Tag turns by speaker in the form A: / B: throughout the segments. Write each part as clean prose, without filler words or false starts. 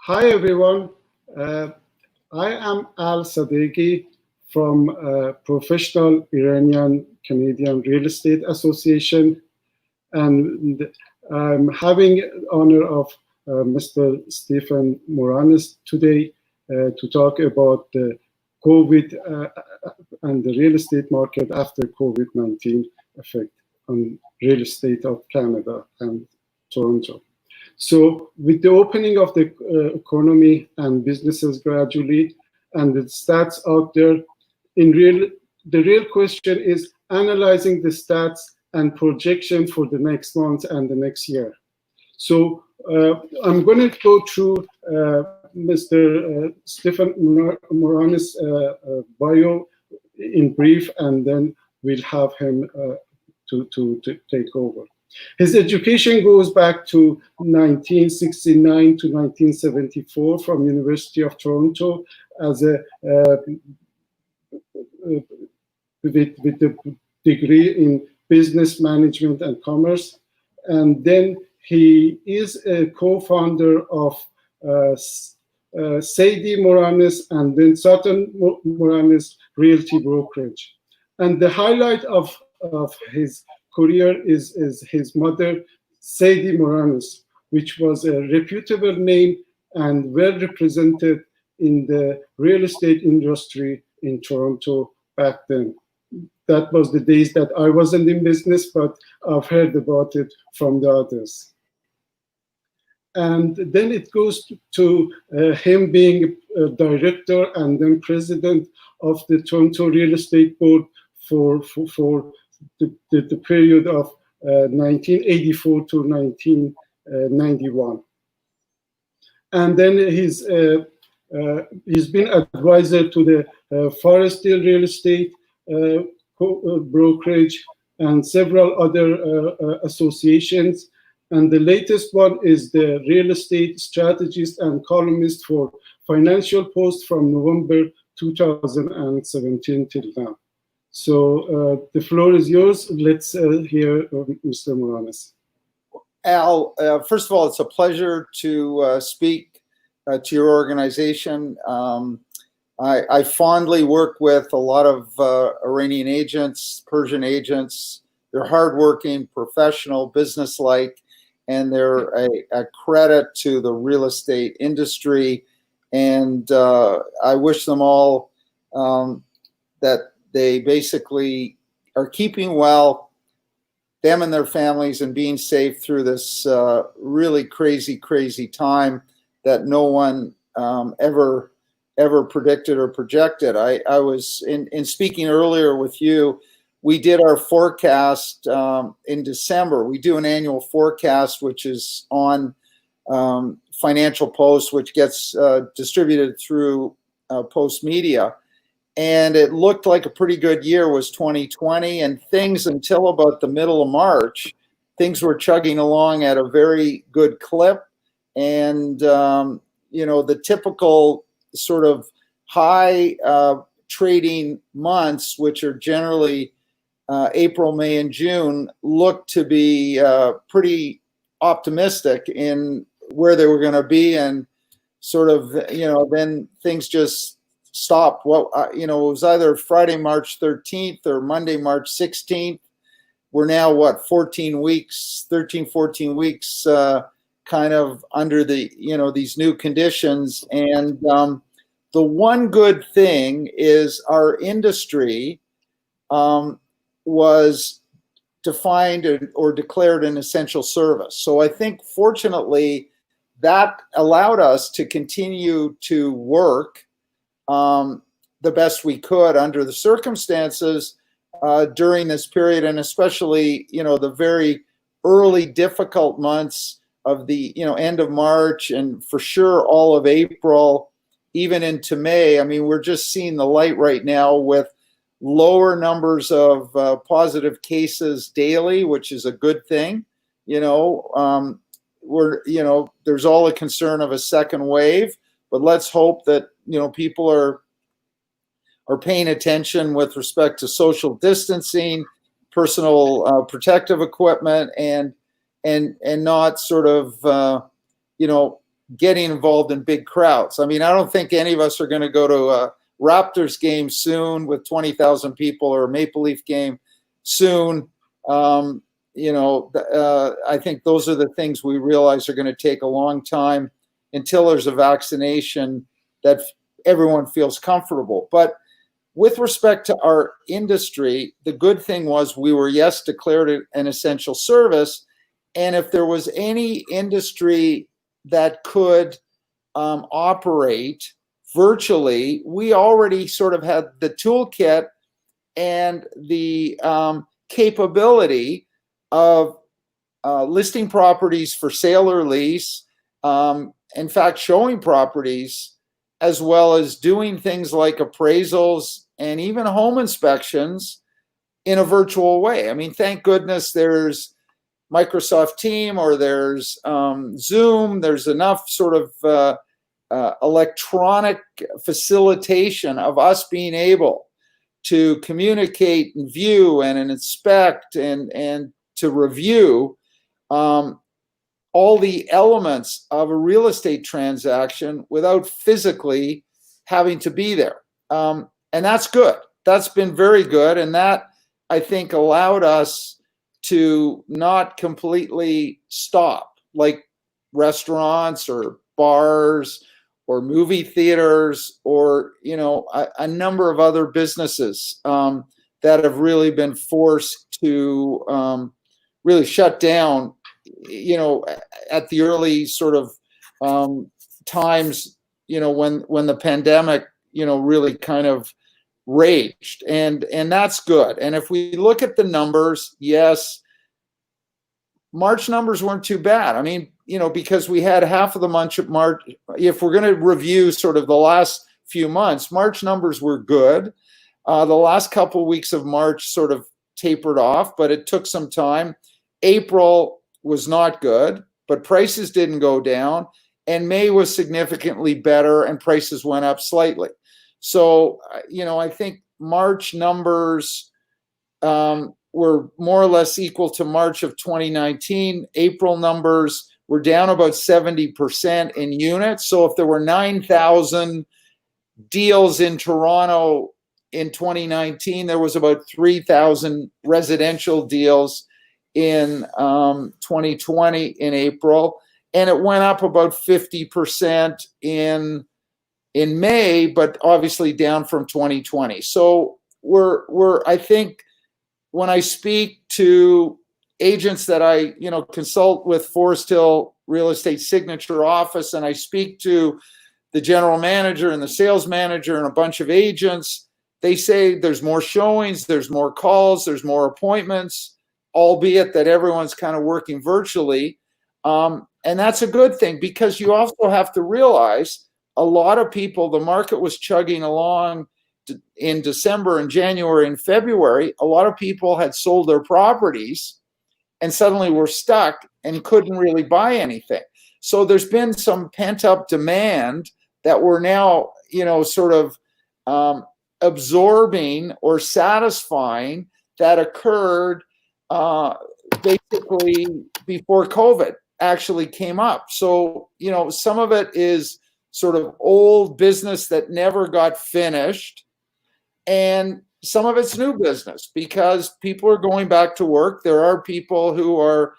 A: Hi everyone, I am Al Sadeghi from Professional Iranian Canadian Real Estate Association, and I'm having honor of Mr. Stephen Moranis today to talk about the COVID and the real estate market after COVID-19 effect on real estate of Canada and Toronto. So with the opening of the economy and businesses gradually and the stats out there, the real question is analyzing the stats and projection for the next month and the next year. So I'm going to go through Mr. Stephen Moranis' bio in brief, and then we'll have him to take over. His education goes back to 1969 to 1974 from University of Toronto as a with a degree in business management and commerce, and then he is a co-founder of Sadie Moranis and then Sutton Moranis Realty Brokerage. And the highlight of his career is his mother, Sadie Moranis, which was a reputable name and well represented in the real estate industry in Toronto back then. That was the days that I wasn't in business, but I've heard about it from the others. And then it goes to him being a director and then president of the Toronto Real Estate Board for the period of 1984 to 1991. And then he's been advisor to the Forest Hill Real Estate Brokerage and several other associations. And the latest one is the Real Estate Strategist and Columnist for Financial Post from November 2017 till now. So the floor is yours. Let's hear Mr. Moranis.
B: Al, first of all, it's a pleasure to speak to your organization. I fondly work with a lot of Iranian agents, Persian agents. They're hardworking, professional, businesslike, and they're a credit to the real estate industry. And I wish them all that they basically are keeping well, them and their families, and being safe through this really crazy time that no one ever predicted or projected. I was in speaking earlier with you. We did our forecast in December. We do an annual forecast, which is on Financial Post, which gets distributed through Post Media. And it looked like a pretty good year was 2020, and things until about the middle of March, things were chugging along at a very good clip. And, you know, the typical sort of high trading months, which are generally April, May, and June, looked to be pretty optimistic in where they were going to be. And sort of, you know, then things just stopped. Well, you know, it was either Friday, March 13th or Monday, March 16th. We're now, what, 14 weeks, kind of under the, you know, these new conditions. And the one good thing is our industry was defined or declared an essential service. So I think, fortunately, that allowed us to continue to work the best we could under the circumstances during this period, and especially, you know, the very early difficult months of the, you know, end of March and for sure all of April, even into May. I mean, we're just seeing the light right now with lower numbers of positive cases daily, which is a good thing. You know, you know, there's all a concern of a second wave, but let's hope that, you know, people are paying attention with respect to social distancing, personal protective equipment, and not sort of, you know, getting involved in big crowds. I mean, I don't think any of us are going to go to a Raptors game soon with 20,000 people, or a Maple Leaf game soon. I think those are the things we realize are going to take a long time until there's a vaccination that everyone feels comfortable. But with respect to our industry, the good thing was we were, yes, declared it an essential service. And if there was any industry that could operate virtually, we already sort of had the toolkit and the capability of listing properties for sale or lease, in fact, showing properties, as well as doing things like appraisals and even home inspections in a virtual way. I mean, thank goodness there's Microsoft Teams, or there's Zoom. There's enough sort of electronic facilitation of us being able to communicate and view and inspect and to review all the elements of a real estate transaction without physically having to be there. And that's good. That's been very good. And that, I think, allowed us to not completely stop, like restaurants or bars or movie theaters, or a number of other businesses that have really been forced to really shut down, at the early sort of times, when the pandemic, really kind of raged, and that's good. And if we look at the numbers, yes, March numbers weren't too bad. I mean, because we had half of the month of March. If we're going to review sort of the last few months, March numbers were good. The last couple of weeks of March sort of tapered off, but it took some time. April was not good, but prices didn't go down, and May was significantly better and prices went up slightly. So, I think March numbers were more or less equal to March of 2019. April numbers were down about 70% in units. So if there were 9,000 deals in Toronto in 2019, there was about 3,000 residential deals in 2020 in April. And it went up about 50% in May, but obviously down from 2020. So I think when I speak to agents that I, consult with Forest Hill Real Estate Signature Office, and I speak to the general manager and the sales manager and a bunch of agents, they say there's more showings, there's more calls, there's more appointments, albeit that everyone's kind of working virtually. And that's a good thing, because you also have to realize a lot of people, the market was chugging along in December and January and February. A lot of people had sold their properties and suddenly were stuck and couldn't really buy anything. So there's been some pent-up demand that we're now, sort of absorbing or satisfying, that occurred basically before COVID actually came up. So, some of it is sort of old business that never got finished, and some of it's new business because people are going back to work. There are people who are,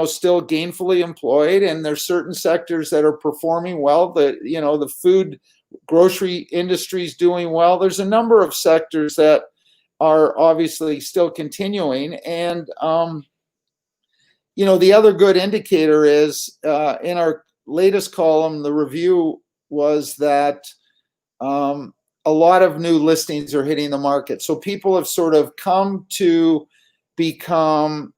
B: still gainfully employed, and there's certain sectors that are performing well. The food, grocery industry is doing well. There's a number of sectors that are obviously still continuing. And, the other good indicator is in our latest column, the review was that a lot of new listings are hitting the market. So people have sort of come to become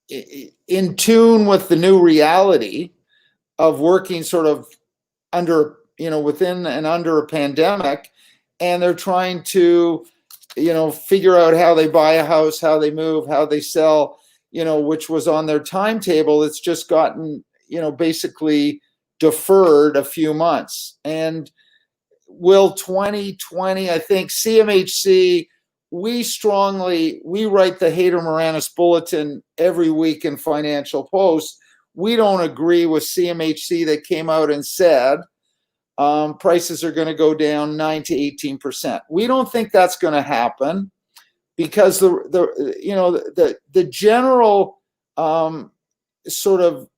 B: in tune with the new reality of working sort of under, within and under a pandemic. And they're trying to, figure out how they buy a house, how they move, how they sell, which was on their timetable. It's just gotten, basically deferred a few months. And will 2020, I think CMHC, we write the Hayter Moranis Bulletin every week in Financial Post. we don't agree with CMHC that came out and said prices are going to go down 9 to 18%. We don't think that's going to happen because the general sort of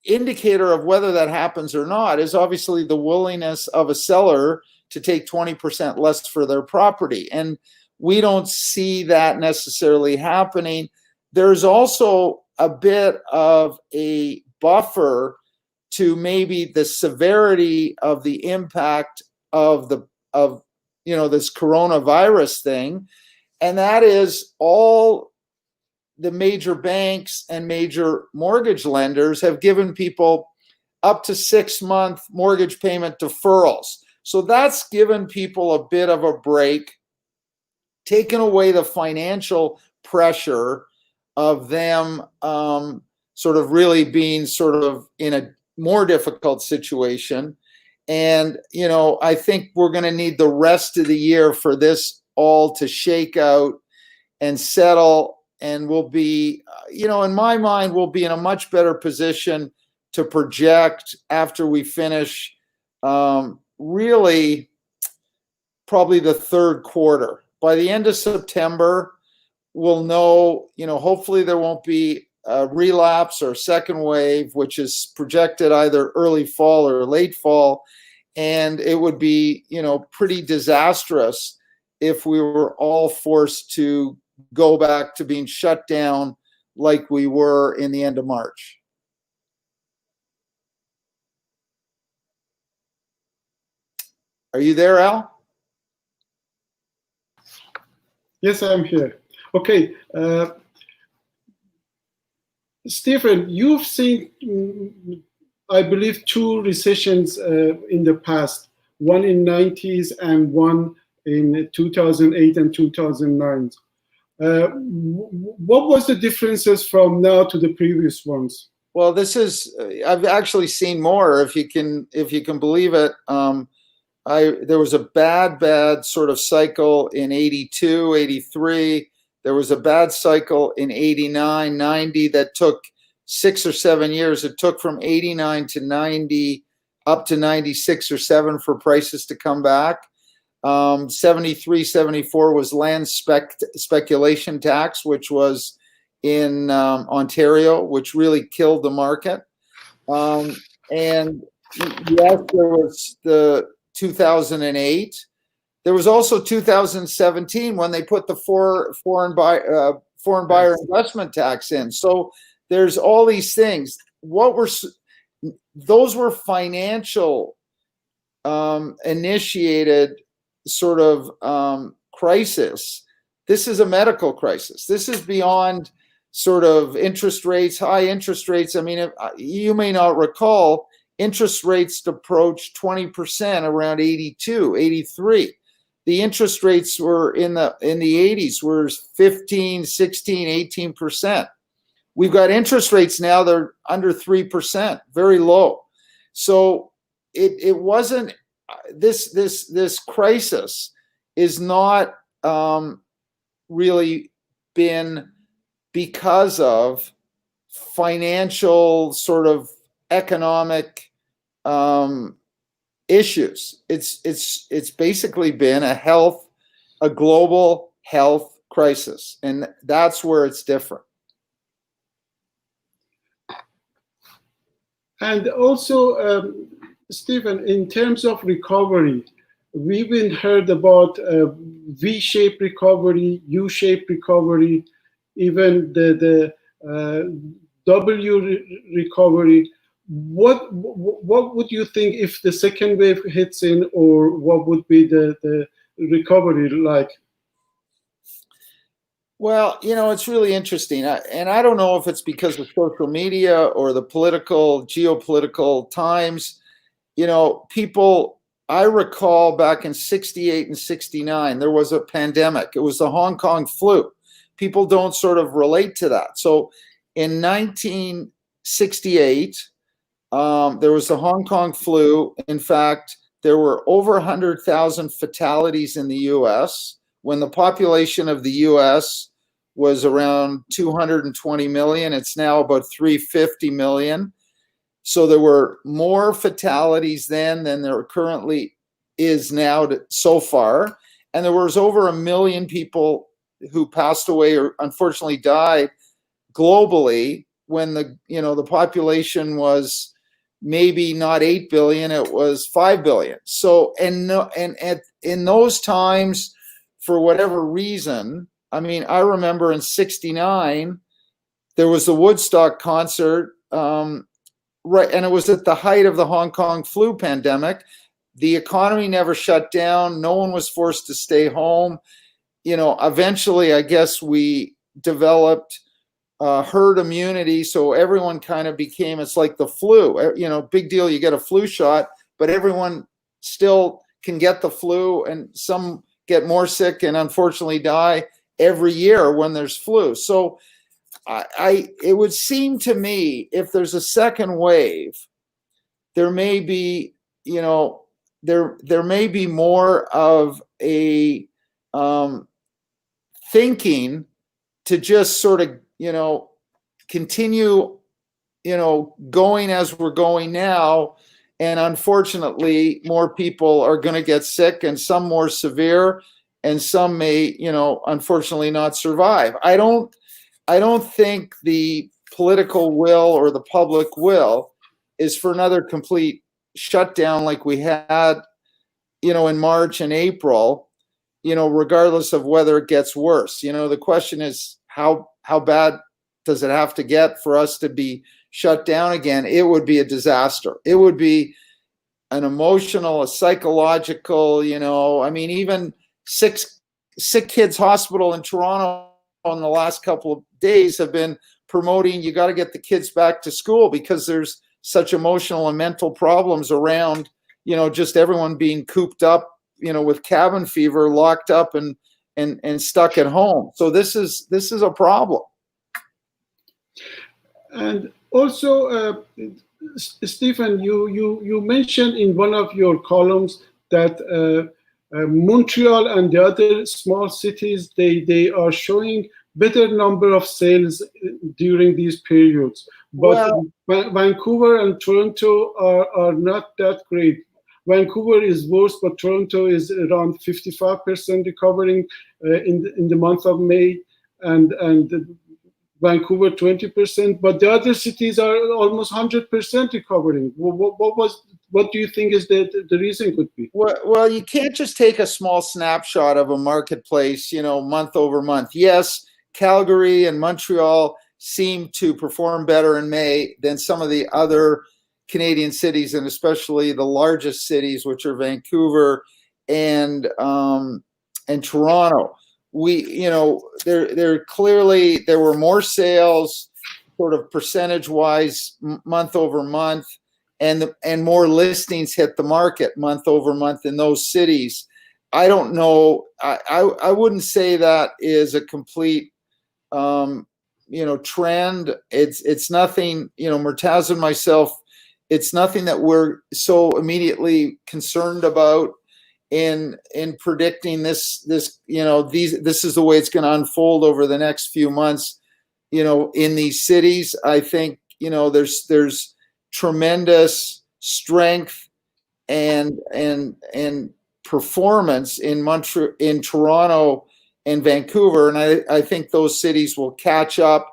B: indicator of whether that happens or not is obviously the willingness of a seller to take 20% less for their property. And we don't see that necessarily happening. There's also a bit of a buffer to maybe the severity of the impact of this coronavirus thing. And that is all the major banks and major mortgage lenders have given people up to 6-month mortgage payment deferrals. So that's given people a bit of a break, taken away the financial pressure of them sort of really being sort of in a more difficult situation. And, I think we're going to need the rest of the year for this all to shake out and settle. And we'll be, in my mind, we'll be in a much better position to project after we finish really probably the third quarter. By the end of September, we'll know, hopefully there won't be a relapse or second wave, which is projected either early fall or late fall. And it would be, pretty disastrous if we were all forced to go back to being shut down like we were in the end of March. Are you there, Al?
A: Yes, I'm here. Okay. Stephen, you've seen, I believe, 2 recessions in the past, one in 90s and one in 2008 and 2009. What was the differences from now to the previous ones?
B: Well, I've actually seen more, if you can believe it. There was a bad sort of cycle in 82, 83. There was a bad cycle in 89, 90 that took 6 or 7 years. It took from 89 to 90 up to 96 or 7 for prices to come back. 73, 74 was land speculation tax, which was in Ontario, which really killed the market. And yes, there was the 2008. There was also 2017 when they put the foreign buyer investment tax in. So there's all these things. Those were financial initiated sort of crisis. This is a medical crisis. This is beyond sort of interest rates, high interest rates. I mean, you may not recall, interest rates approached 20% around 82, 83. The interest rates were in the 80s were 15, 16, 18%. We've got interest rates now, they're under 3%, very low. So it wasn't, this crisis is not really been because of financial sort of economic issues. It's basically been a global health crisis, and that's where it's different.
A: And also, Stephen, in terms of recovery, we've been heard about V-shaped recovery, U-shaped recovery, even the W recovery. What would you think if the second wave hits in, or what would be the recovery like?
B: Well, it's really interesting. And I don't know if it's because of social media or the geopolitical times. I recall back in 68 and 69, there was a pandemic. It was the Hong Kong flu. People don't sort of relate to that. So in 1968, there was the Hong Kong flu. In fact, there were over 100,000 fatalities in the U.S. when the population of the U.S. was around 220 million. It's now about 350 million. So there were more fatalities then than there currently is now so far. And there was over 1 million people who passed away or unfortunately died globally when the population was maybe not 8 billion, it was 5 billion. So, in those times, for whatever reason, I mean, I remember in '69, there was the Woodstock concert, right, and it was at the height of the Hong Kong flu pandemic. The economy never shut down. No one was forced to stay home. Eventually, I guess we developed herd immunity, so everyone kind of became, it's like the flu, big deal, you get a flu shot, but everyone still can get the flu, and some get more sick and unfortunately die every year when there's flu. So it would seem to me, if there's a second wave, there may be, there may be more of a thinking to just sort of, continue, going as we're going now. And unfortunately, more people are going to get sick, and some more severe, and some may, unfortunately not survive. I don't think the political will or the public will is for another complete shutdown like we had, in March and April, regardless of whether it gets worse. The question is, how bad does it have to get for us to be shut down again? It would be a disaster. It would be an emotional, a psychological, I mean, even sick kids hospital in Toronto in the last couple of days have been promoting, you got to get the kids back to school because there's such emotional and mental problems around, just everyone being cooped up, with cabin fever, locked up and stuck at home. So this is a problem. And
A: also, Stephen, you mentioned in one of your columns that Montreal and the other small cities, they are showing better number of sales during these periods. But Vancouver and Toronto are not that great. Vancouver is worse, but Toronto is around 55% recovering in the month of May, and Vancouver 20%. But the other cities are almost 100% recovering. What do you think is the reason could be?
B: Well, you can't just take a small snapshot of a marketplace, month over month. Yes, Calgary and Montreal seem to perform better in May than some of the other Canadian cities, and especially the largest cities, which are Vancouver and Toronto. There clearly there were more sales, sort of percentage wise, month over month, and more listings hit the market month over month in those cities. I don't know. I wouldn't say that is a complete trend. It's nothing. Murtaz and myself, it's nothing that we're so immediately concerned about in predicting this. This is the way it's going to unfold over the next few months. In these cities, I think there's tremendous strength and performance in Montreal, in Toronto, and Vancouver, and I think those cities will catch up.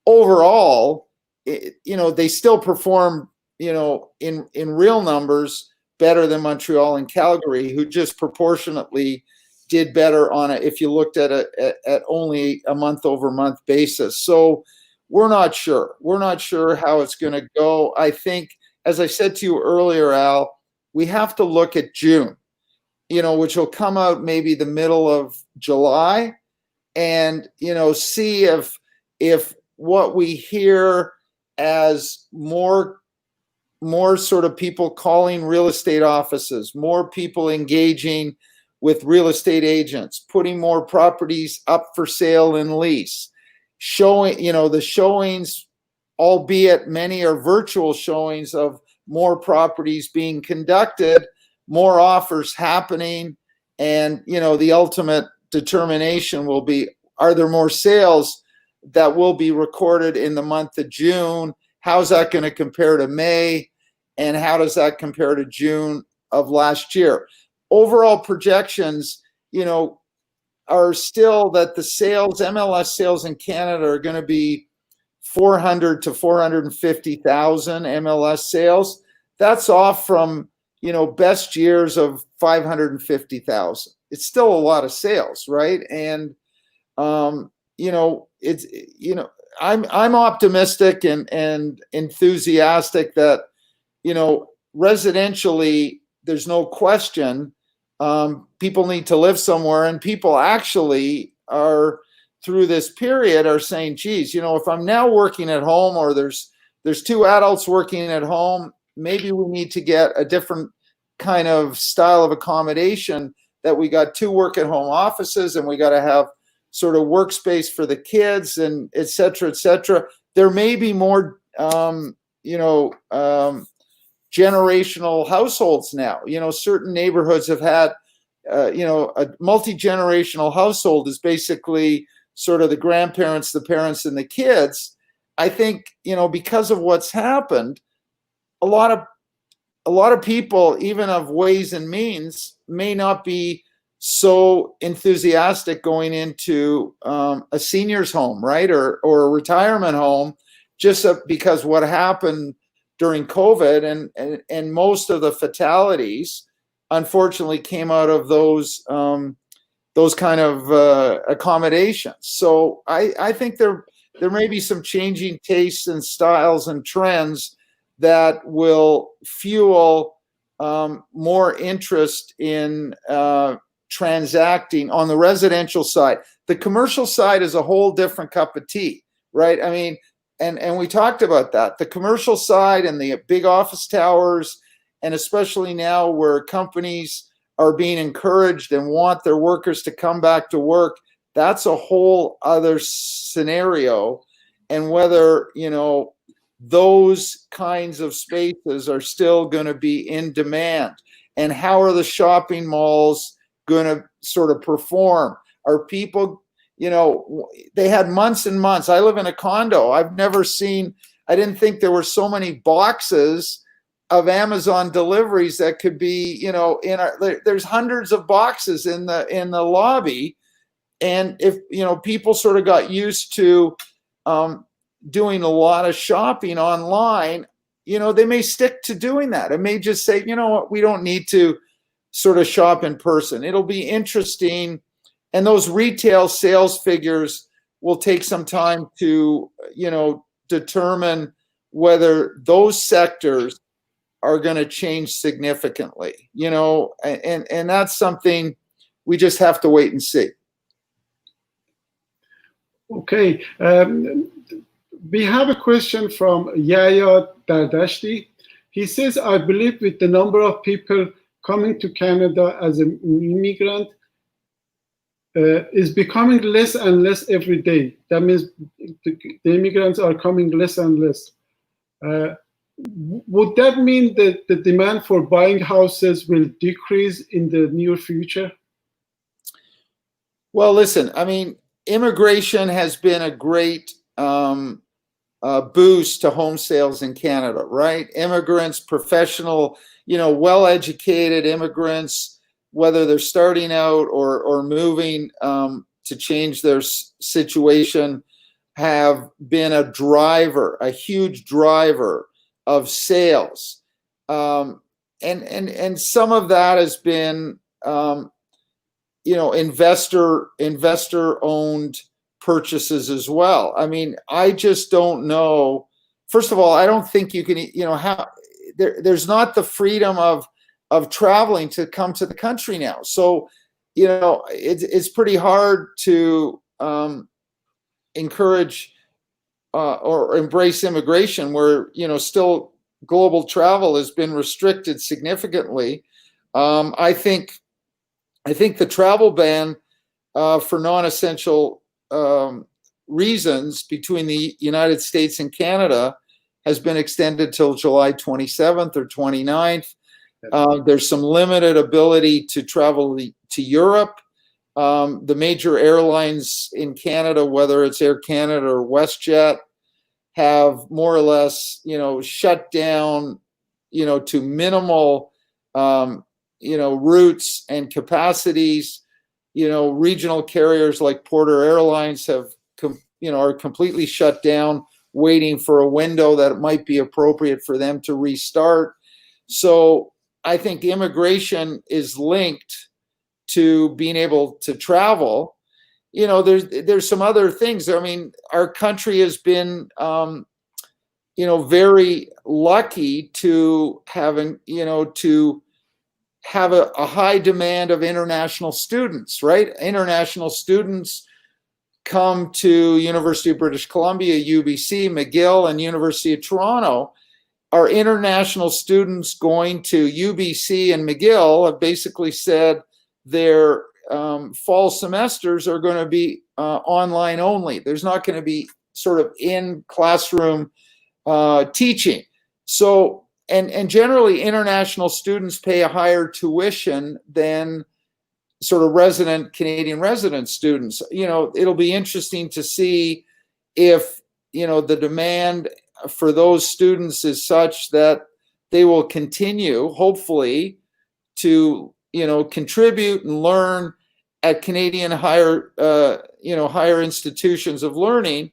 B: Overall, they still perform, in real numbers better than Montreal and Calgary, who just proportionately did better on it if you looked at at only a month over month basis. So we're not sure. We're not sure how it's going to go. I think, as I said to you earlier, Al, we have to look at June, which will come out maybe the middle of July, and see if what we hear as more sort of people calling real estate offices, more people engaging with real estate agents, putting more properties up for sale and lease, showing, the showings, albeit many are virtual showings of more properties being conducted, more offers happening, and the ultimate determination will be are there more sales that will be recorded in the month of June? How's that going to compare to May? And how does that compare to June of last year? Overall projections, are still that the sales, MLS sales in Canada are going to be 400 to 450,000 MLS sales. That's off from, best years of 550,000. It's still a lot of sales, right? And, it's, I'm optimistic and enthusiastic that, residentially, there's no question people need to live somewhere, and people actually are through this period are saying, geez, if I'm now working at home, or there's two adults working at home, maybe we need to get a different kind of style of accommodation, that we got 2 work at home offices, and we got to have sort of workspace for the kids, and et cetera, et cetera. There may be more, generational households now. Certain neighborhoods have had, a multi-generational household is basically sort of the grandparents, the parents, and the kids. I think, because of what's happened, a lot of people, even of ways and means, may not be so enthusiastic going into a senior's home, right, or a retirement home, just because what happened during COVID, and most of the fatalities, unfortunately, came out of those kind of accommodations. So I think there may be some changing tastes and styles and trends that will fuel more interest in transacting on the residential side. The commercial side is a whole different cup of tea, right? I mean, and we talked about that. The commercial side and the big office towers, and especially now where companies are being encouraged and want their workers to come back to work, that's a whole other scenario. And whether, those kinds of spaces are still going to be in demand, and how are the shopping malls going to sort of perform? Are people, they had months and months. I live in a condo. I didn't think there were so many boxes of Amazon deliveries that could be, there's hundreds of boxes in the lobby. And if, people sort of got used to doing a lot of shopping online, they may stick to doing that. It may just say, what, we don't need to sort of shop in person. It'll be interesting. And those retail sales figures will take some time to, determine whether those sectors are going to change significantly, and that's something we just have to wait and see.
A: Okay. We have a question from Yaya Dardashti. He says, I believe with the number of people coming to Canada as an immigrant is becoming less and less every day. That means the immigrants are coming less and less. Would that mean that the demand for buying houses will decrease in the near future?
B: Well, listen, I mean, immigration has been a great boost to home sales in Canada, right? Immigrants, professional, well-educated immigrants, whether they're starting out or moving to change their situation, have been a huge driver of sales. And some of that has been, investor-owned purchases as well. I mean, I just don't know. First of all, I don't think you can, there's not the freedom of traveling to come to the country now. So, it's pretty hard to encourage or embrace immigration where, still global travel has been restricted significantly. I think the travel ban for non-essential reasons between the United States and Canada has been extended till July 27th or 29th. There's some limited ability to travel to Europe. The major airlines in Canada, whether it's Air Canada or WestJet, have more or less, shut down, to minimal, routes and capacities. Regional carriers like Porter Airlines have, are completely shut down, waiting for a window that it might be appropriate for them to restart. So I think immigration is linked to being able to travel. There's some other things. I mean, our country has been, very lucky to having, to have a high demand of international students, right? International students come to University of British Columbia, UBC, McGill, and University of Toronto. Our international students going to UBC and McGill have basically said their fall semesters are going to be online only. There's not going to be sort of in classroom teaching. So, and generally international students pay a higher tuition than sort of Canadian resident students. It'll be interesting to see if, the demand for those students is such that they will continue, hopefully, to, contribute and learn at Canadian higher institutions of learning,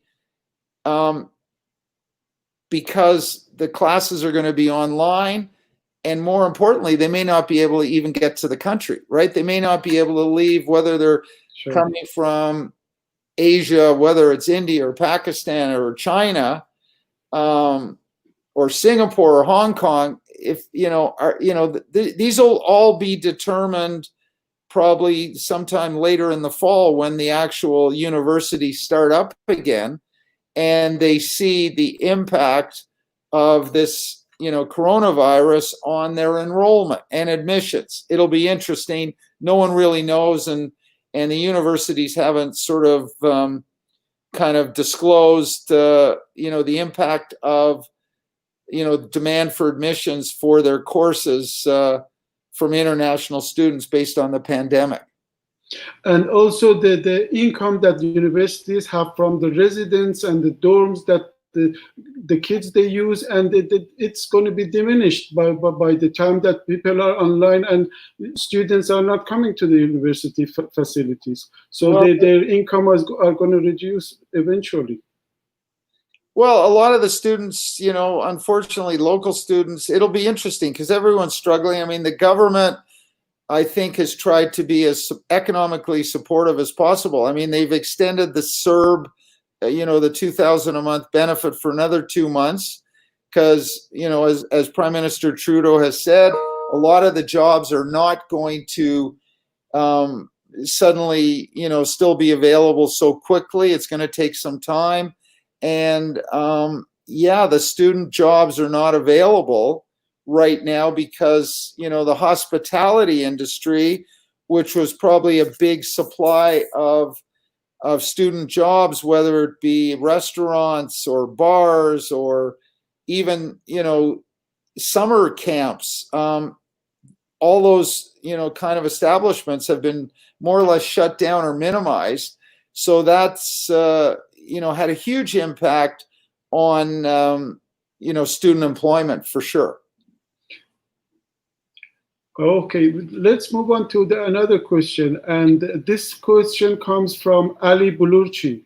B: because the classes are going to be online. And more importantly, they may not be able to even get to the country, right? They may not be able to leave, whether they're coming from Asia, whether it's India or Pakistan or China, or Singapore or Hong Kong. If these will all be determined probably sometime later in the fall, when the actual universities start up again, and they see the impact of this coronavirus on their enrollment and admissions. It'll be interesting. No one really knows, and the universities haven't sort of kind of disclosed the impact of demand for admissions for their courses from international students based on the pandemic.
A: And also the income that the universities have from the residents and the dorms that the kids they use, and it's going to be diminished by the time that people are online and students are not coming to the university facilities. So their income are going to reduce eventually.
B: Well, a lot of the students, unfortunately, local students, it'll be interesting because everyone's struggling. I mean, the government, I think, has tried to be as economically supportive as possible. I mean, they've extended the CERB, the $2,000 a month benefit for another 2 months, because, as Prime Minister Trudeau has said, a lot of the jobs are not going to suddenly, still be available so quickly. It's going to take some time. And the student jobs are not available right now because, the hospitality industry, which was probably a big supply of student jobs, whether it be restaurants or bars or even, summer camps, all those, kind of establishments have been more or less shut down or minimized. So that's, had a huge impact on, student employment for sure.
A: Okay, let's move on to another question. And this question comes from Ali Bulurchi.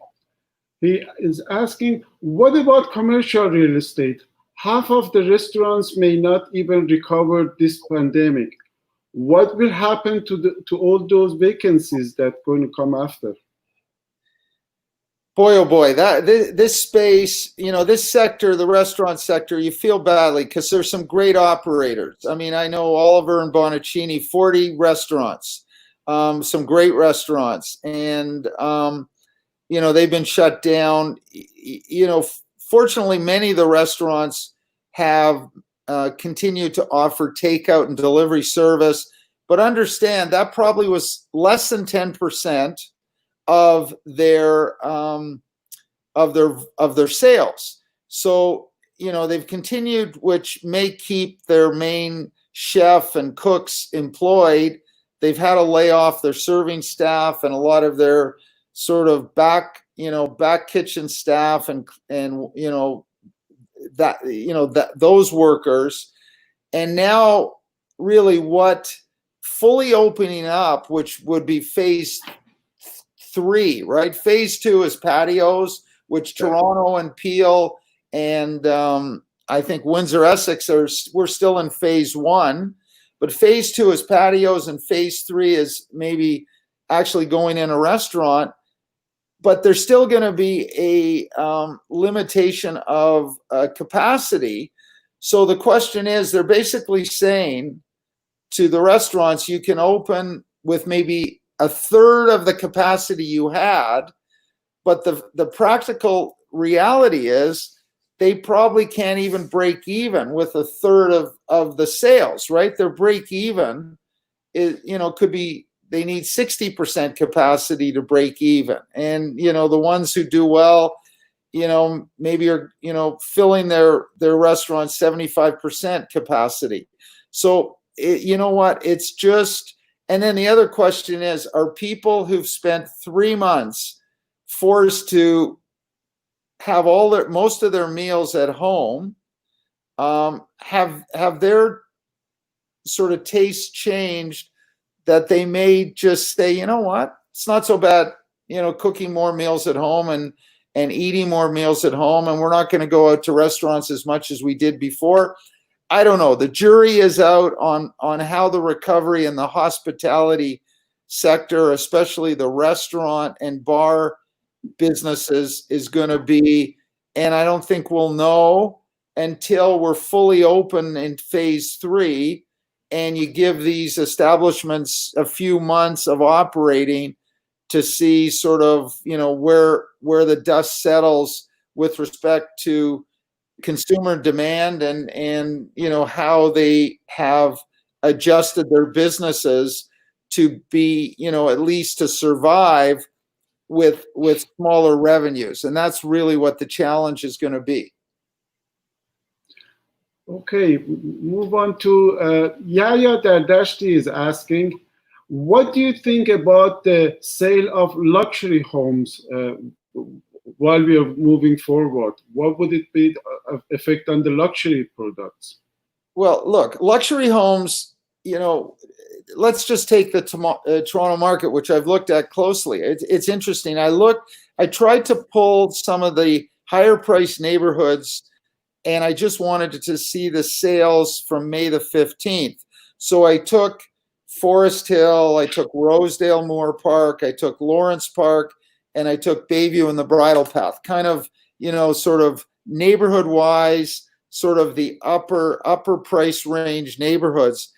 A: He is asking, what about commercial real estate? Half of the restaurants may not even recover this pandemic. What will happen to all those vacancies that are going to come after?
B: Boy, oh boy, this space, this sector, the restaurant sector, you feel badly because there's some great operators. I mean, I know Oliver and Bonacini, 40 restaurants, some great restaurants, and, they've been shut down. Fortunately, many of the restaurants have continued to offer takeout and delivery service, but understand that probably was less than 10% of their sales. So, they've continued, which may keep their main chef and cooks employed, they've had to lay off their serving staff and a lot of their sort of back kitchen staff and those workers. And now really what fully opening up, which would be phase 3, right? Phase 2 is patios, which Toronto and Peel and I think Windsor Essex we're still in phase 1, but phase 2 is patios and phase 3 is maybe actually going in a restaurant. But there's still going to be a limitation of capacity. So the question is, they're basically saying to the restaurants, you can open with maybe a third of the capacity you had, but the practical reality is they probably can't even break even with a third of the sales, right? Their break even is, could be, they need 60% capacity to break even. And, the ones who do well, maybe are, filling their restaurant 75% capacity. So, you know what, it's just, and then the other question is, are people who've spent 3 months forced to have most of their meals at home, have their sort of taste changed, that they may just say, you know what, it's not so bad, cooking more meals at home and eating more meals at home, and we're not going to go out to restaurants as much as we did before. I don't know. The jury is out on how the recovery in the hospitality sector, especially the restaurant and bar businesses, is going to be, and I don't think we'll know until we're fully open in phase 3 and you give these establishments a few months of operating to see sort of, where the dust settles with respect to consumer demand and how they have adjusted their businesses to be, at least to survive with smaller revenues. And that's really what the challenge is going to be.
A: Okay, move on to Yaya Dardashti is asking, what do you think about the sale of luxury homes while we are moving forward? What would it be effect on the luxury products? Well,
B: look, luxury homes, let's just take the Toronto market, which I've looked at closely. It's interesting. I tried to pull some of the higher priced neighborhoods, and I just wanted to see the sales from May the 15th. So I took Forest Hill, I took Rosedale Moore Park, I took Lawrence Park, and I took Bayview and the Bridle Path, kind of, sort of neighborhood wise, sort of the upper price range neighborhoods.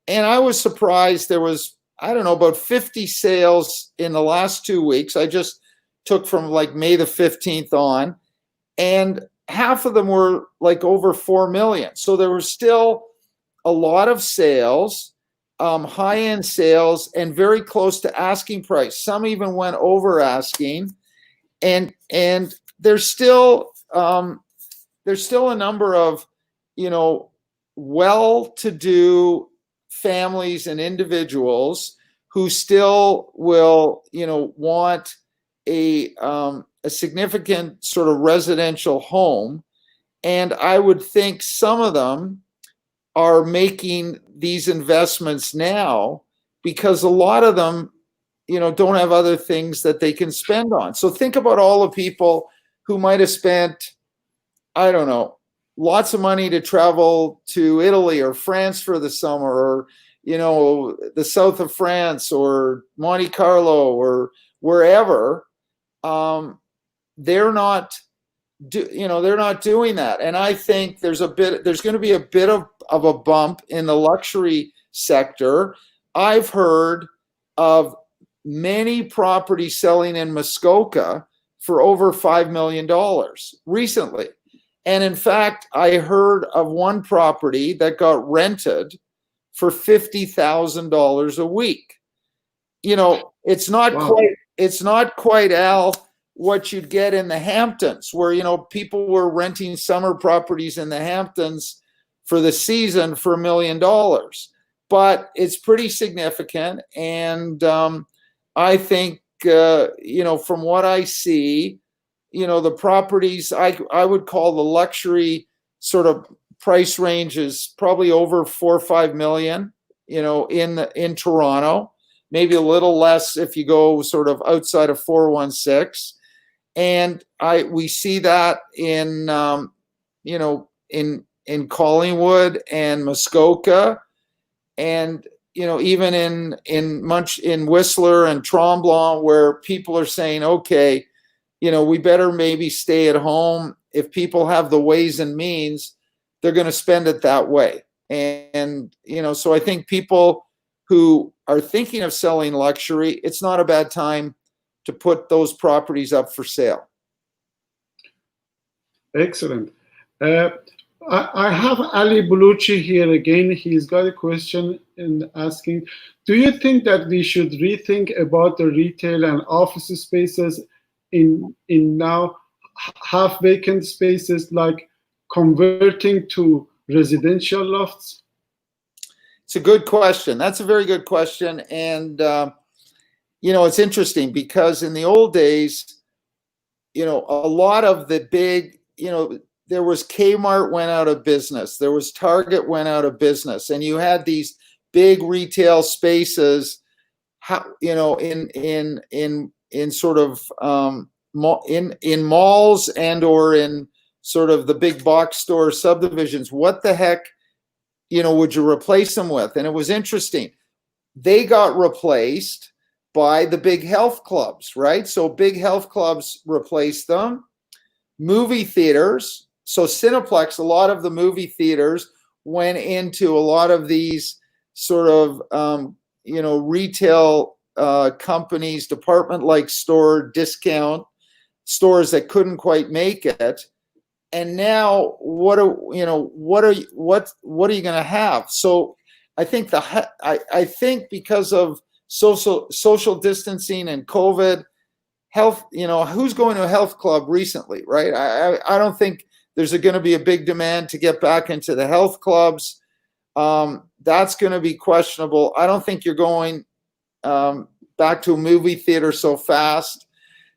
B: And I was surprised there was, I don't know, about 50 sales in the last 2 weeks. I just took from like May the 15th on, and half of them were like over 4 million. So there were still a lot of sales, high-end sales, and very close to asking price. Some even went over asking, and there's still a number of, well-to-do families and individuals who still will, want a significant sort of residential home. And I would think some of them are making these investments now because a lot of them, don't have other things that they can spend on. So think about all the people who might have spent, I don't know, lots of money to travel to Italy or France for the summer, or, the south of France or Monte Carlo or wherever. They're not doing that. And I think there's going to be a bit of a bump in the luxury sector. I've heard of many properties selling in Muskoka for over $5 million recently. And in fact, I heard of one property that got rented for $50,000 a week. It's not quite, Al, what you'd get in the Hamptons, where, people were renting summer properties in the Hamptons for the season for $1 million. but it's pretty significant. And I think, from what I see, the properties I would call the luxury sort of price range is probably over 4 or 5 million, in Toronto, maybe a little less if you go sort of outside of 416. And we see that in in Collingwood and Muskoka, and even in Whistler and Tremblant, where people are saying, okay, we better maybe stay at home. If people have the ways and means, they're going to spend it that way. And so I think people who are thinking of selling luxury, it's not a bad time to put those properties up for sale.
A: Excellent. I have Ali Buluchi here again. He's got a question and asking, do you think that we should rethink about the retail and office spaces in now half vacant spaces, like converting to residential lofts?
B: It's a good question. That's a very good question. And, it's interesting because in the old days, a lot of the big, there was Kmart went out of business. There was Target went out of business. And you had these big retail spaces, in sort of in malls and or in sort of the big box store subdivisions. What the heck, would you replace them with? And it was interesting. They got replaced by the big health clubs, right? So big health clubs replaced them. Movie theaters. So Cineplex, a lot of the movie theaters went into a lot of these sort of, retail companies, department-like store discount stores that couldn't quite make it. And now, what are you going to have? So I think I think because of social distancing and COVID, health, who's going to a health club recently, right? I don't think there's going to be a big demand to get back into the health clubs. That's going to be questionable. I don't think you're going back to a movie theater so fast.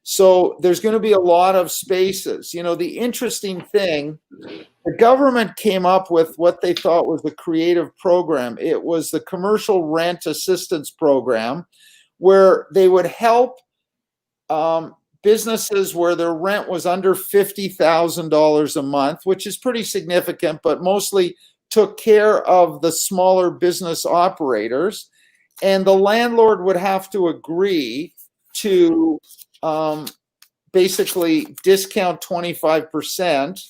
B: So there's going to be a lot of spaces. The interesting thing, the government came up with what they thought was a creative program. It was the Commercial Rent Assistance Program, where they would help businesses where their rent was under $50,000 a month, which is pretty significant, but mostly took care of the smaller business operators. And the landlord would have to agree to basically discount 25%.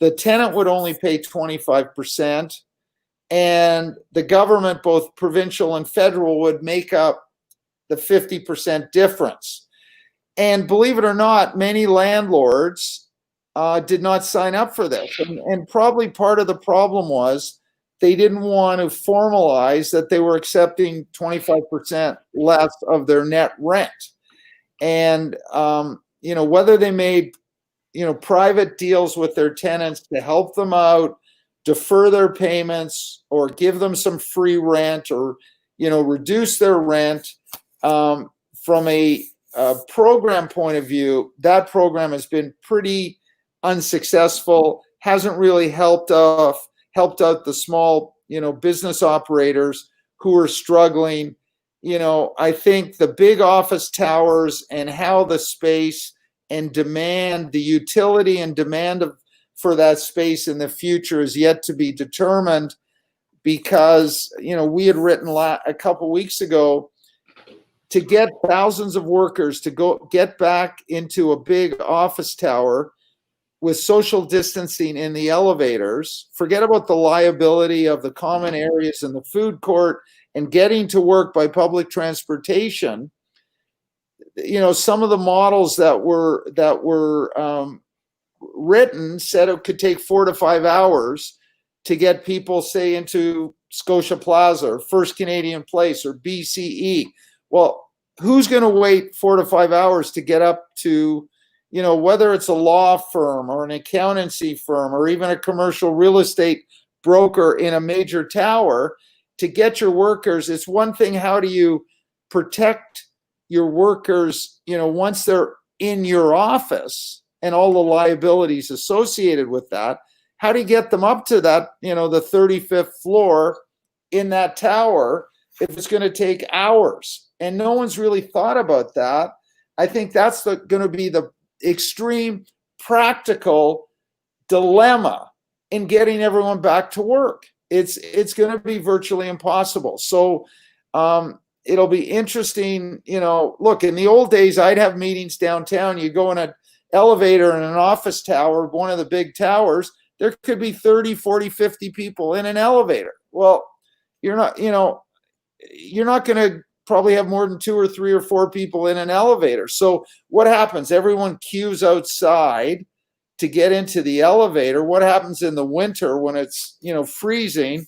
B: The tenant would only pay 25%. And the government, both provincial and federal, would make up the 50% difference. And believe it or not, many landlords did not sign up for this. And probably part of the problem was they didn't want to formalize that they were accepting 25% less of their net rent. And, whether they made, private deals with their tenants to help them out, defer their payments, or give them some free rent, or, reduce their rent, from a program point of view, that program has been pretty unsuccessful, hasn't really helped out the small, business operators who are struggling. I think the big office towers and how the space and demand, the utility and demand for that space in the future is yet to be determined, because, we had written a couple weeks ago, to get thousands of workers to go get back into a big office tower with social distancing in the elevators, forget about the liability of the common areas and the food court, and getting to work by public transportation. Some of the models that were written said it could take 4 to 5 hours to get people, say, into Scotia Plaza or First Canadian Place or BCE. Well, who's going to wait 4 to 5 hours to get up to, whether it's a law firm or an accountancy firm or even a commercial real estate broker in a major tower? to get your workers, it's one thing, how do you protect your workers, once they're in your office and all the liabilities associated with that? How do you get them up to that, the 35th floor in that tower if it's going to take hours? And no one's really thought about that. I think that's going to be the extreme practical dilemma in getting everyone back to work. It's going to be virtually impossible. So it'll be interesting. Look, in the old days, I'd have meetings downtown. You go in an elevator in an office tower, one of the big towers, there could be 30, 40, 50 people in an elevator. Well, you're not going to probably have more than 2 or 3 or 4 people in an elevator. So what happens? Everyone queues outside to get into the elevator. What happens in the winter when it's, freezing?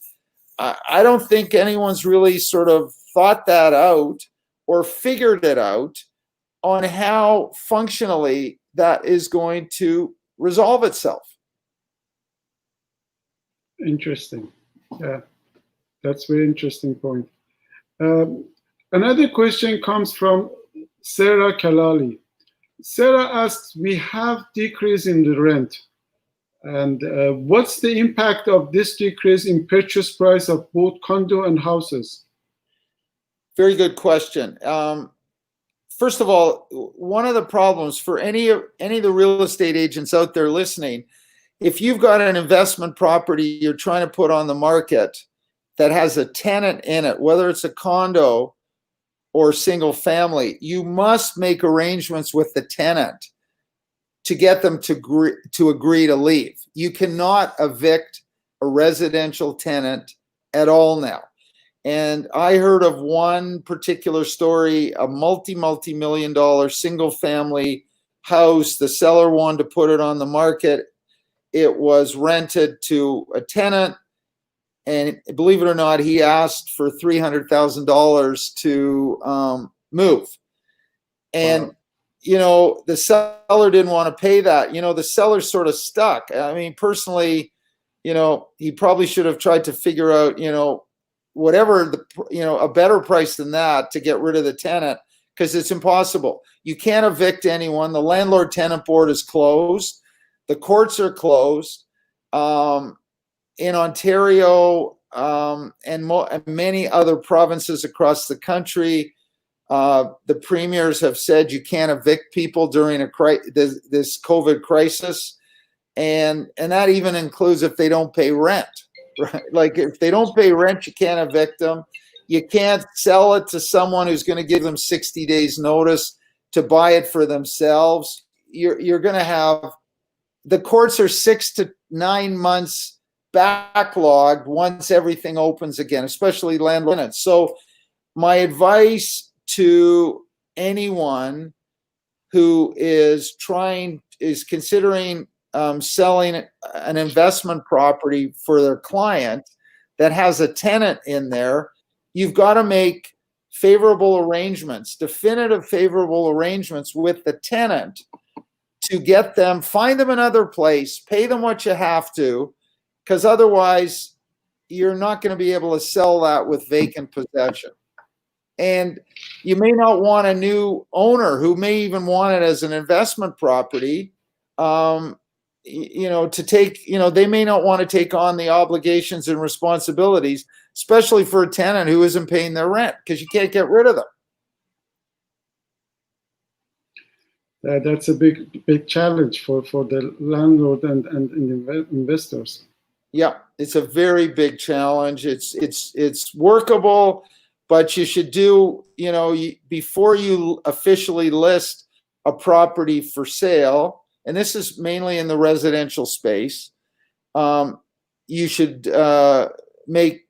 B: I don't think anyone's really sort of thought that out or figured it out on how functionally that is going to resolve itself.
A: Interesting. Yeah, that's a very interesting point. Another question comes from Sarah Kalali. Sarah asks, we have decrease in the rent. And what's the impact of this decrease in purchase price of both condo and houses?
B: Very good question. First of all, one of the problems for any of the real estate agents out there listening, if you've got an investment property you're trying to put on the market that has a tenant in it, whether it's a condo or single family, you must make arrangements with the tenant to get them to agree to leave. You cannot evict a residential tenant at all now. And I heard of one particular story, a multi-million-dollar single family house. The seller wanted to put it on the market. It was rented to a tenant. And believe it or not, he asked for $300,000 to move. And, the seller didn't want to pay that. The seller's sort of stuck. I mean, personally, he probably should have tried to figure out, whatever a better price than that to get rid of the tenant, because it's impossible. You can't evict anyone. The landlord tenant board is closed. The courts are closed. In Ontario and many other provinces across the country, the premiers have said you can't evict people during this COVID crisis, and that even includes if they don't pay rent. Right? Like if they don't pay rent, you can't evict them. You can't sell it to someone who's going to give them 60 days notice to buy it for themselves. You're going to have, the courts are 6 to 9 months backlogged once everything opens again, especially landlords. So my advice to anyone who is considering selling an investment property for their client that has a tenant in there, you've got to make favorable arrangements, definitive favorable arrangements with the tenant to get them, find them another place, pay them what you have to, because otherwise you're not going to be able to sell that with vacant possession. And you may not want a new owner who may even want it as an investment property, to take, they may not want to take on the obligations and responsibilities, especially for a tenant who isn't paying their rent, because you can't get rid of them.
A: That's a big challenge for the landlord and investors.
B: Yeah, it's a very big challenge. It's workable, but you should do, before you officially list a property for sale, and this is mainly in the residential space, you should make,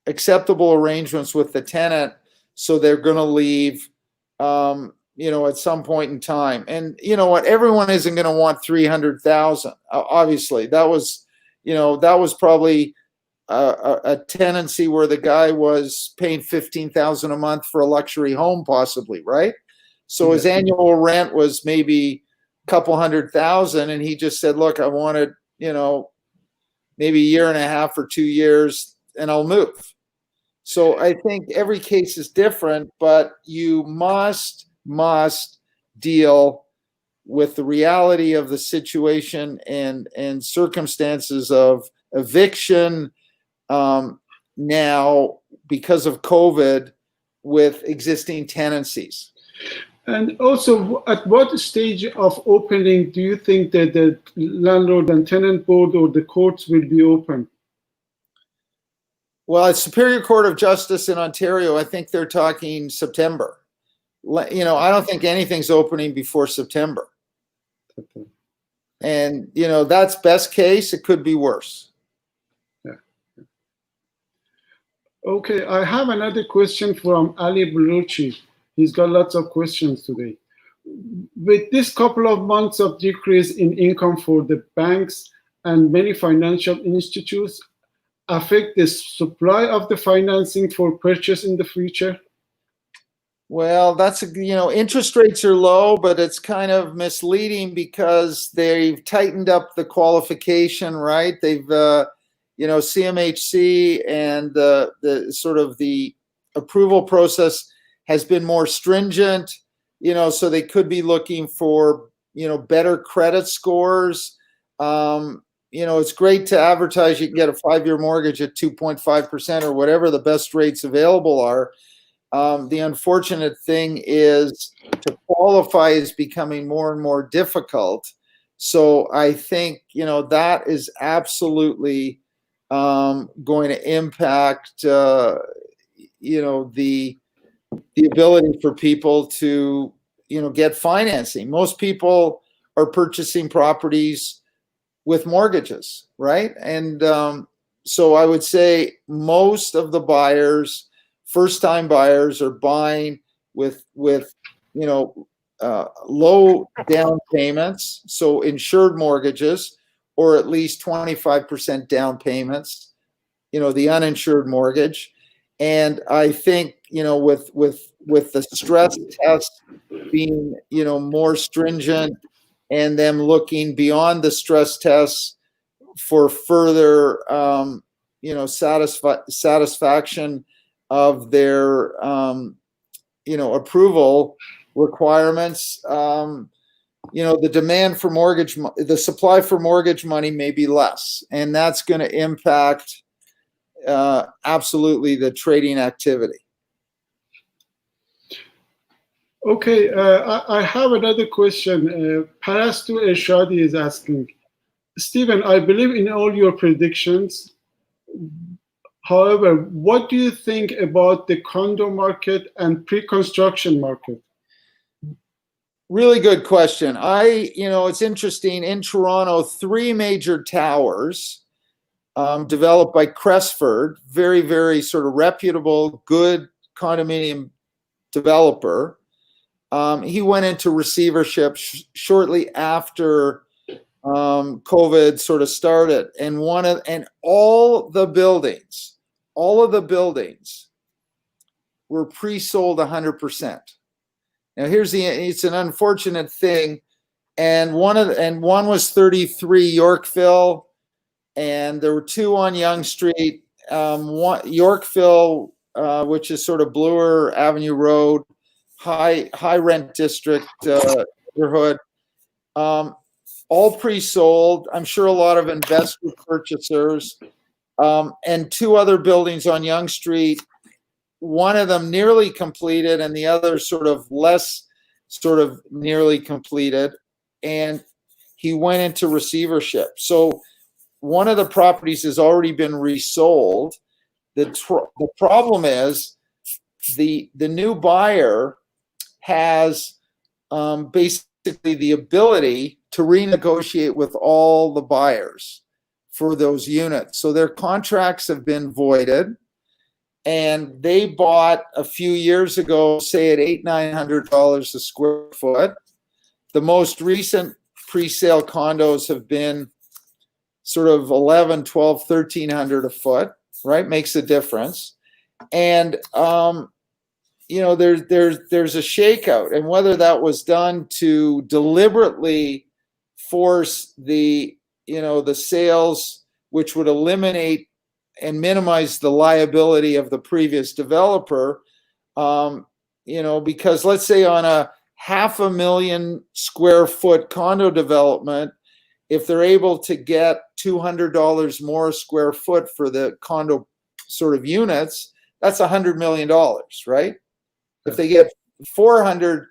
B: acceptable arrangements with the tenant so they're going to leave, at some point in time. And you know what? Everyone isn't going to want $300,000. Obviously, that was probably a tenancy where the guy was paying $15,000 a month for a luxury home, possibly, right? So his annual rent was maybe a couple $100,000, and he just said, "Look, I wanted, maybe a year and a half or 2 years I'll move. So I think every case is different, but you must deal with the reality of the situation and circumstances of eviction now because of COVID with existing tenancies.
A: And also, at what stage of opening do you think that the landlord and tenant board or the courts will be open?
B: Well, at Superior Court of Justice in Ontario, I think they're talking September. I don't think anything's opening before September.
A: Okay.
B: And, that's best case. It could be worse.
A: Yeah. Okay, I have another question from Ali Buluchi. He's got lots of questions today. With this couple of months of decrease in income for the banks and many financial institutes, affect the supply of the financing for purchase in the future?
B: Well, that's, interest rates are low, but it's kind of misleading because they've tightened up the qualification, right? They've, CMHC and the sort of the approval process has been more stringent, so they could be looking for, better credit scores. It's great to advertise you can get a 5-year mortgage at 2.5% or whatever the best rates available are. The unfortunate thing is to qualify is becoming more and more difficult. So I think, that is absolutely going to impact, the ability for people to, get financing. Most people are purchasing properties with mortgages, right? And so I would say most of the buyers, first-time buyers, are buying with low down payments, so insured mortgages, or at least 25% down payments, the uninsured mortgage. And I think, with the stress test being, more stringent, and them looking beyond the stress tests for further, satisfaction of their, approval requirements, the demand for the supply for mortgage money may be less, and that's going to impact absolutely the trading activity.
A: Okay, I have another question. Parastu Ershadi is asking, Stephen, I believe in all your predictions. However, what do you think about the condo market and pre-construction market?
B: Really good question. It's interesting. In Toronto, 3 major towers developed by Crestford, very, very sort of reputable, good condominium developer. He went into receivership shortly after COVID sort of started, and all of the buildings were pre-sold 100%. Now it's an unfortunate thing, and one was 33 Yorkville, and there were 2 on Yonge Street. One Yorkville, which is sort of Bloor Avenue Road, high rent district neighborhood, all pre-sold. I'm sure a lot of investor purchasers, and 2 other buildings on Yonge Street. One of them nearly completed, and the other sort of less sort of nearly completed. And he went into receivership. So one of the properties has already been resold. The problem is the new buyer has basically the ability to renegotiate with all the buyers for those units. So their contracts have been voided, and they bought a few years ago, say at $800-900 a square foot. The most recent pre-sale condos have been sort of $1,100, $1,200, $1,300 a foot, right? Makes a difference. And there's a shakeout, and whether that was done to deliberately force the sales, which would eliminate and minimize the liability of the previous developer. Because let's say on a 500,000 square foot condo development, if they're able to get $200 more a square foot for the condo sort of units, that's $100 million, right? If they get $400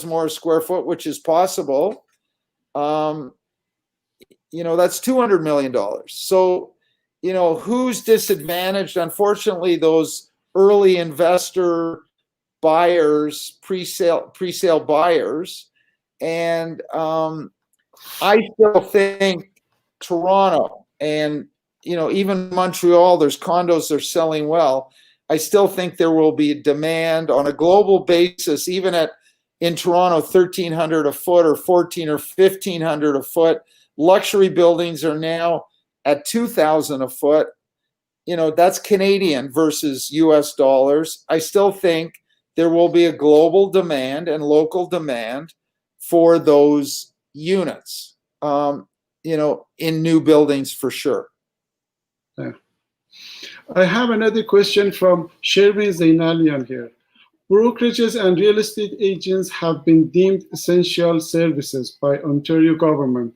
B: more a square foot, which is possible, that's $200 million. So, who's disadvantaged? Unfortunately, those early investor buyers, pre-sale buyers, and I still think Toronto and even Montreal, there's condos they're selling well. I still think there will be demand on a global basis, even in Toronto, 1,300 a foot or 14 or 1,500 a foot. Luxury buildings are now at 2,000 a foot. That's Canadian versus US dollars. I still think there will be a global demand and local demand for those units, in new buildings for sure.
A: Yeah. I have another question from Sherwin Zainalian here. Brokerages and real estate agents have been deemed essential services by Ontario government,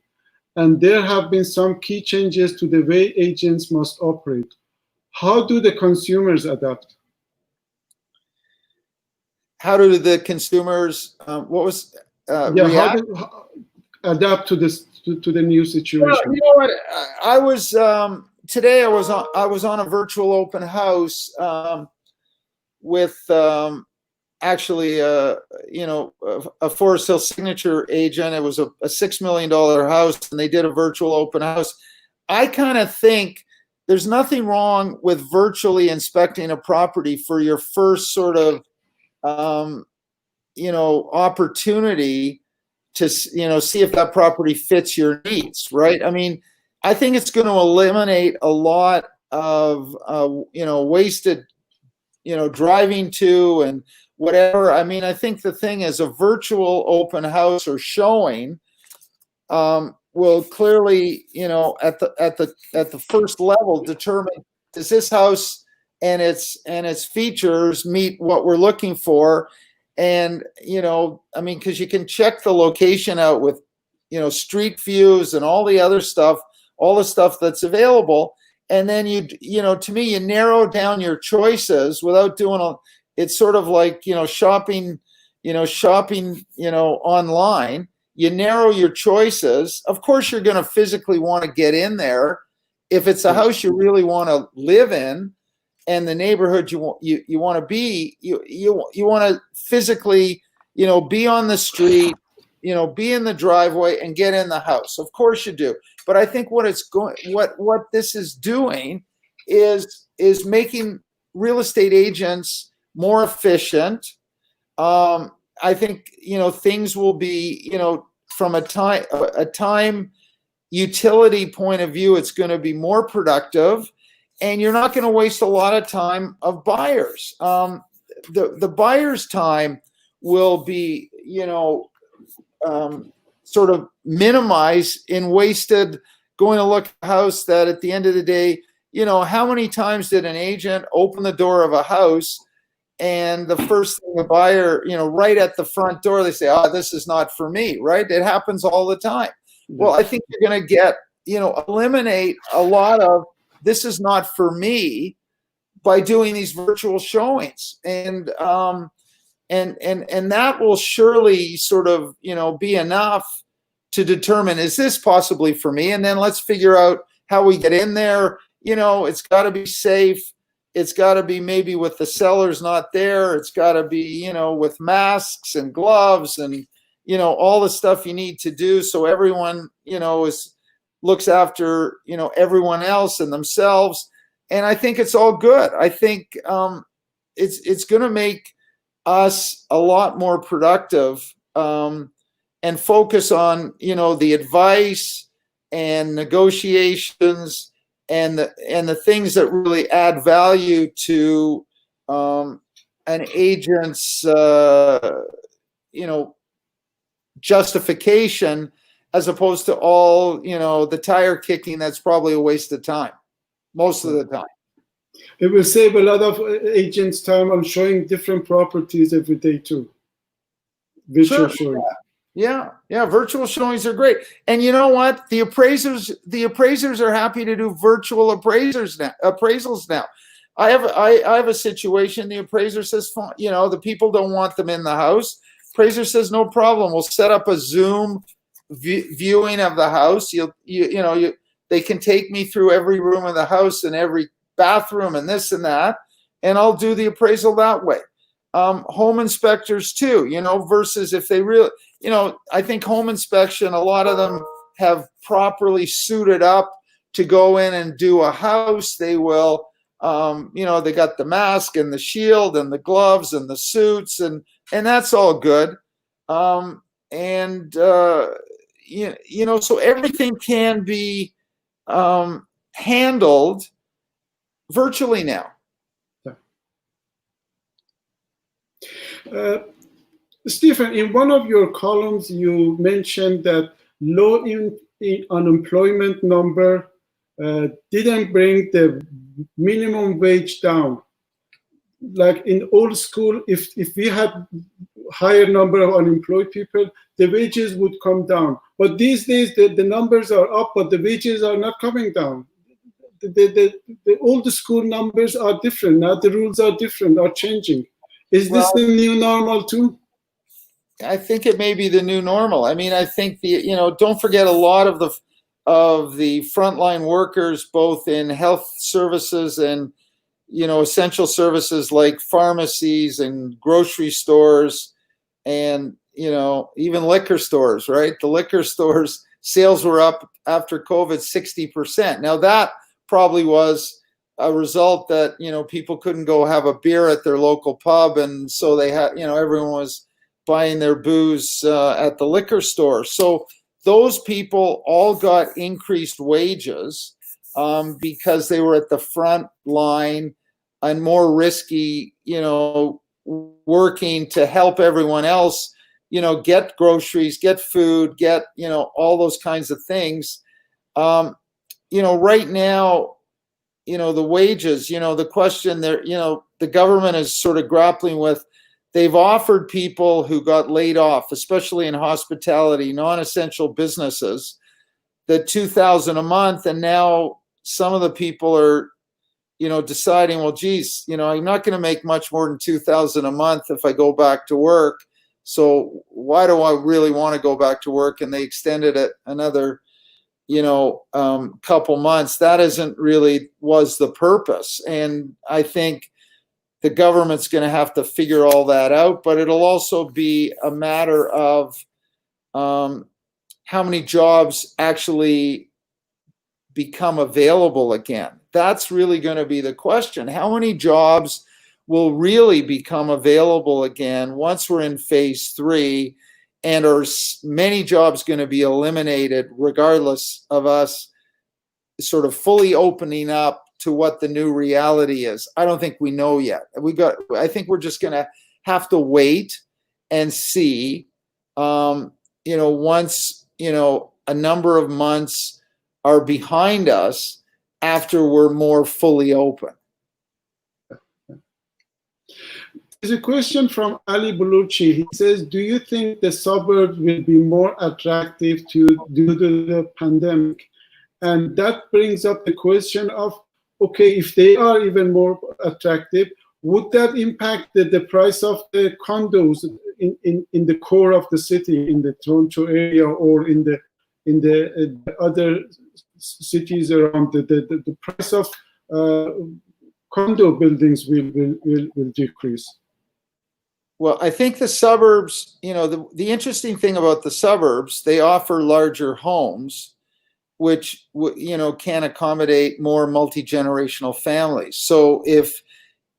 A: and there have been some key changes to the way agents must operate. How do the consumers adapt?
B: How do the consumers react?
A: Adapt to this to the new situation?
B: Well, you know what? I was today. I was on a virtual open house with actually a Forest Hill Signature agent. It was a $6 million house, and they did a virtual open house. I kind of think there's nothing wrong with virtually inspecting a property for your first sort of opportunity to see if that property fits your needs, right? I mean, I think it's going to eliminate a lot of wasted driving to and whatever. I mean, I think the thing is a virtual open house or showing will clearly at the first level determine, does this house and its features meet what we're looking for? And I mean, because you can check the location out with street views and all the other stuff, all the stuff that's available, and then to me, you narrow down your choices without doing it's sort of like shopping online. You narrow your choices. Of course, you're going to physically want to get in there if it's a house you really want to live in, and the neighborhood you want to be, you want to physically be on the street, be in the driveway and get in the house. Of course you do. But I think what this is doing is making real estate agents more efficient. I think things will be from a time utility point of view, it's going to be more productive. And you're not going to waste a lot of time of buyers. The buyer's time will be, sort of minimized in wasted going to look at a house that at the end of the day, how many times did an agent open the door of a house and the first thing the buyer, right at the front door, they say, oh, this is not for me, right? It happens all the time. Well, I think you're going to get, eliminate a lot of, this is not for me, by doing these virtual showings, and that will surely sort of be enough to determine, is this possibly for me, and then let's figure out how we get in there. It's got to be safe. It's got to be maybe with the sellers not there. It's got to be with masks and gloves and all the stuff you need to do so everyone looks after everyone else and themselves. And I think it's all good. I think it's going to make us a lot more productive and focus on the advice and negotiations and the things that really add value to an agent's justification, as opposed to all, the tire kicking that's probably a waste of time most of the time.
A: It will save a lot of agents' time on showing different properties every day too. Virtual showing.
B: Yeah, virtual showings are great. And you know what? The appraisers are happy to do virtual appraisals now. I have a situation. The appraiser says, you know, the people don't want them in the house. Appraiser says, no problem. We'll set up a Zoom viewing of the house. They can take me through every room of the house and every bathroom and this and that, and I'll do the appraisal that way. Home inspectors too, you know, versus if they really, you know, I think home inspection, a lot of them have properly suited up to go in and do a house. They will, you know, they got the mask and the shield and the gloves and the suits, and that's all good. You know, so everything can be handled virtually now.
A: Stephen, in one of your columns, you mentioned that low unemployment number didn't bring the minimum wage down. Like in old school, if we had higher number of unemployed people, the wages would come down. But these days, the numbers are up, but the wages are not coming down. The old school numbers are different. Now the rules are different, are changing. Is this the new normal too?
B: I think it may be the new normal. I mean, I think you know, don't forget a lot of the frontline workers, both in health services and, you know, essential services like pharmacies and grocery stores and, you know, even liquor stores, right? The liquor stores sales were up after COVID 60%. Now that probably was a result that, you know, people couldn't go have a beer at their local pub, and so they had, you know, everyone was buying their booze at the liquor store. So those people all got increased wages because they were at the front line and more risky, you know, working to help everyone else, you know, get groceries, get food, get, you know, all those kinds of things. You know, right now, you know, the wages, you know, the question there, you know, the government is sort of grappling with, they've offered people who got laid off, especially in hospitality, non-essential businesses, the $2,000 a month. And now some of the people are, you know, deciding, well, geez, you know, I'm not going to make much more than $2,000 a month if I go back to work. So why do I really want to go back to work? And they extended it another, you know, couple months. That isn't really was the purpose. And I think the government's going to have to figure all that out, but it'll also be a matter of how many jobs actually become available again. That's really going to be the question. How many jobs will really become available again once we're in phase 3? And are many jobs going to be eliminated regardless of us sort of fully opening up to what the new reality is? I don't think we know yet. I think we're just going to have to wait and see, you know, once, you know, a number of months are behind us after we're more fully open.
A: There's a question from Ali Buluchi. He says, do you think the suburbs will be more attractive due to the pandemic? And that brings up the question of, okay, if they are even more attractive, would that impact the price of the condos in the core of the city, in the Toronto area, or in the other cities around? The price of condo buildings will decrease.
B: Well, I think the suburbs, you know, the interesting thing about the suburbs, they offer larger homes, which, you know, can accommodate more multi-generational families. So if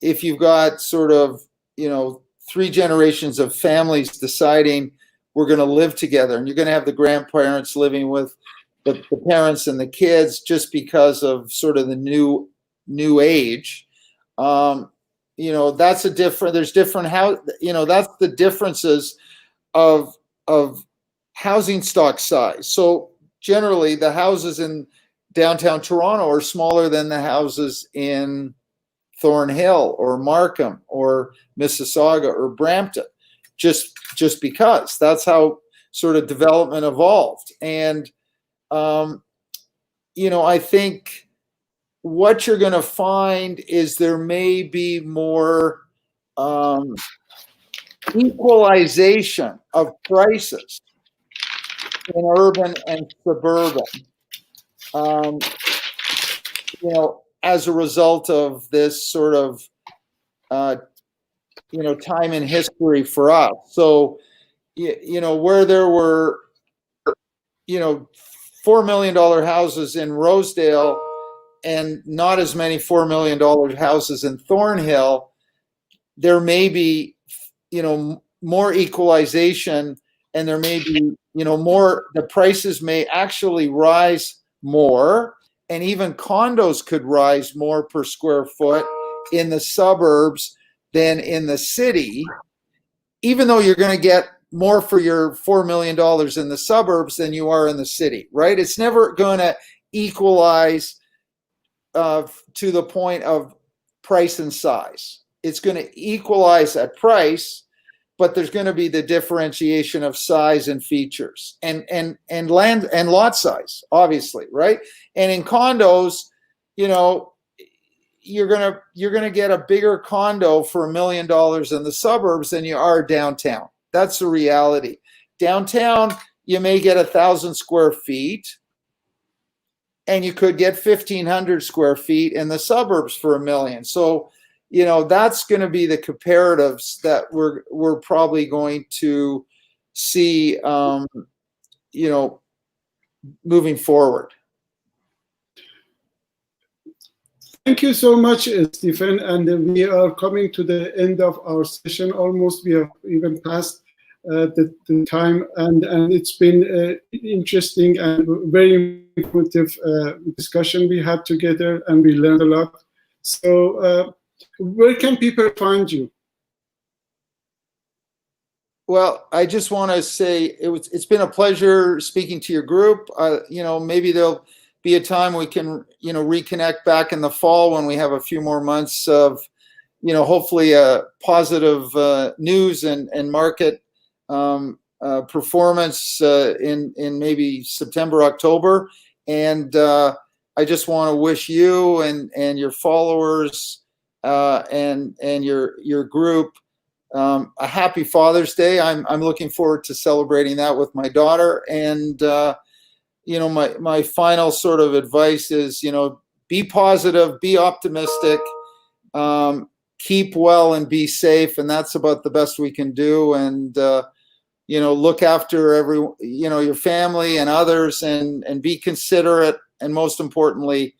B: you've got sort of, you know, 3 generations of families deciding we're going to live together, and you're going to have the grandparents living with the parents and the kids just because of sort of the new age, you know, that's a different, there's different how, you know, that's the differences of housing stock size. So generally the houses in downtown Toronto are smaller than the houses in Thornhill or Markham or Mississauga or Brampton, just because that's how sort of development evolved. And I think what you're going to find is there may be more equalization of prices in urban and suburban, as a result of this sort of, time in history for us. So, where there were, $4 million houses in Rosedale and not as many $4 million houses in Thornhill, there may be, more equalization, and there may be, the prices may actually rise more, and even condos could rise more per square foot in the suburbs than in the city, even though you're going to get more for your $4 million in the suburbs than you are in the city, right? It's never going to equalize to the point of price and size. It's going to equalize at price, but there's going to be the differentiation of size and features and land and lot size, obviously, right? And in condos, you're gonna get a bigger condo for $1 million in the suburbs than you are downtown. That's the reality. Downtown, you may get 1,000 square feet, and you could get 1,500 square feet in the suburbs for $1 million. So, that's going to be the comparatives that we're probably going to see, moving forward.
A: Thank you so much, Stephen. And we are coming to the end of our session almost. We have even passed the time, and it's been interesting and very informative discussion we had together, and we learned a lot. So where can people find you?
B: Well, I just want to say it's been a pleasure speaking to your group. Maybe there'll be a time we can, reconnect back in the fall when we have a few more months of, hopefully positive news and market performance in maybe September, October. And I just want to wish you and your followers and your group a happy Father's Day. I'm looking forward to celebrating that with my daughter. And my final sort of advice is, be positive, be optimistic, keep well and be safe. And that's about the best we can do. And, look after your family and others, and be considerate. And most importantly,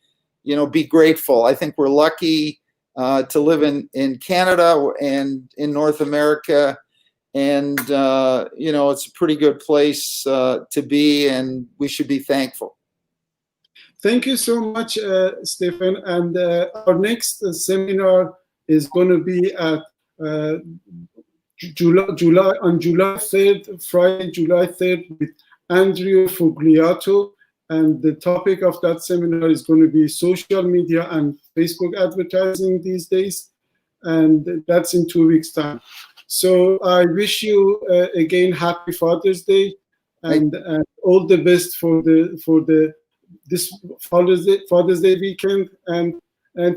B: be grateful. I think we're lucky to live in Canada and in North America. And, it's a pretty good place to be, and we should be thankful.
A: Thank you so much, Stephen. And our next seminar is going to be at on July 3rd, Friday, July 3rd, with Andrew Fugliato. And the topic of that seminar is going to be social media and Facebook advertising these days. And that's in 2 weeks' time. So I wish you again happy Father's Day, and all the best for this Father's Day weekend. And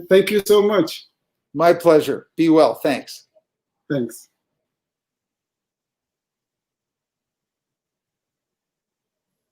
A: thank you so much.
B: My pleasure. Be well. Thanks.
A: Thanks.